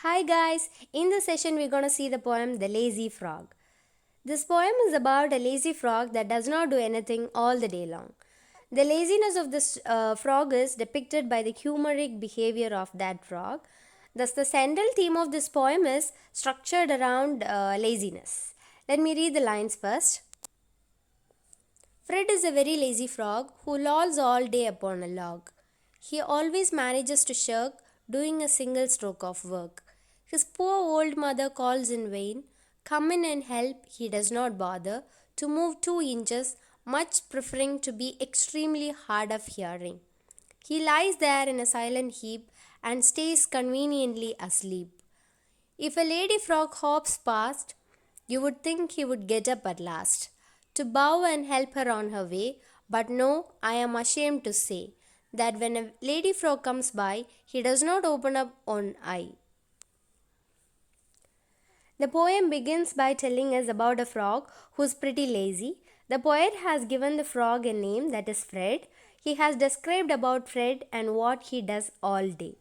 Hi guys, in this session we're going to see the poem The Lazy Frog. This poem is about a lazy frog that does not do anything all the day long. The laziness of this frog is depicted by the humoric behavior of that frog. Thus, the central theme of this poem is structured around laziness. Let me read the lines first. Fred is a very lazy frog who lolls all day upon a log. He always manages to shirk doing a single stroke of work. His poor old mother calls in vain. Come in and help, he does not bother to move 2 inches, much preferring to be extremely hard of hearing. He lies there in a silent heap and stays conveniently asleep. If a lady frog hops past, you would think he would get up at last to bow and help her on her way, but no, I am ashamed to say that when a lady frog comes by, he does not open up one eye. The poem begins by telling us about a frog who is pretty lazy. The poet has given the frog a name, that is Fred. He has described about Fred and what he does all day.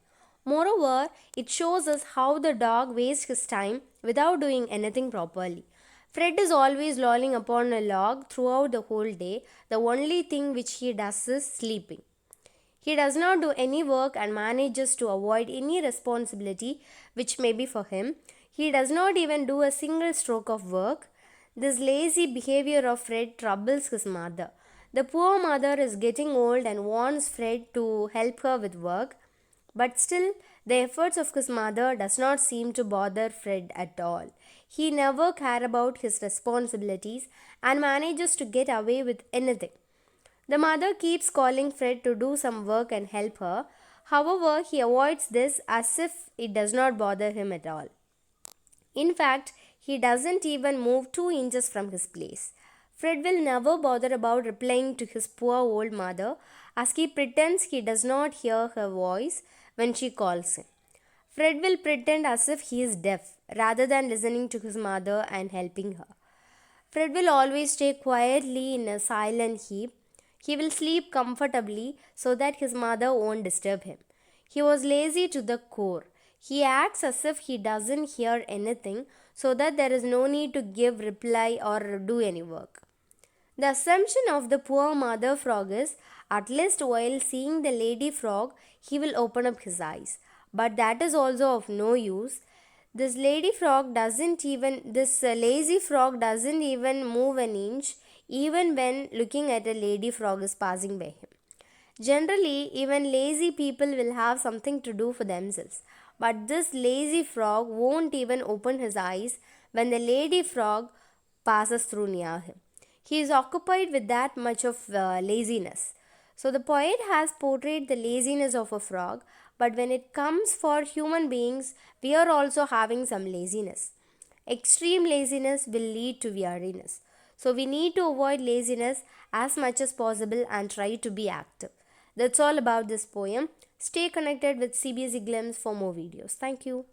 Moreover, it shows us how the dog wastes his time without doing anything properly. Fred is always lolling upon a log throughout the whole day. The only thing which he does is sleeping. He does not do any work and manages to avoid any responsibility which may be for him. He does not even do a single stroke of work. This lazy behavior of Fred troubles his mother. The poor mother is getting old and wants Fred to help her with work, but still the efforts of his mother does not seem to bother Fred at all. He never cares about his responsibilities and manages to get away with anything. The mother keeps calling Fred to do some work and help her. However, he avoids this as if it does not bother him at all. In fact, he doesn't even move 2 inches from his place. Fred will never bother about replying to his poor old mother as he pretends he does not hear her voice when she calls him. Fred will pretend as if he is deaf rather than listening to his mother and helping her. Fred will always stay quietly in a silent heap. He will sleep comfortably so that his mother won't disturb him. He was lazy to the core. He acts as if he doesn't hear anything so that there is no need to give reply or do any work. The assumption of the poor mother frog is at least while seeing the lady frog, he will open up his eyes. But that is also of no use. This lazy frog doesn't even move an inch even when looking at a lady frog is passing by him. Generally, even lazy people will have something to do for themselves. But this lazy frog won't even open his eyes when the lady frog passes through near him. He is occupied with that much of laziness. So the poet has portrayed the laziness of a frog, but when it comes for human beings, we are also having some laziness. Extreme laziness will lead to weariness. So we need to avoid laziness as much as possible and try to be active. That's all about this poem. Stay connected with CBSE Glimpse for more videos. Thank you.